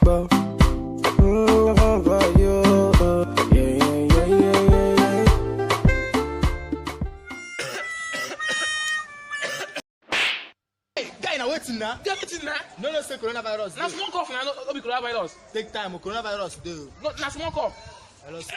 but for you. Yeah. Hey, guy, now waiting now. Get it now. No, say coronavirus. Na small cough now, no be coronavirus. Take time, coronavirus do. No, na small cough. I lost.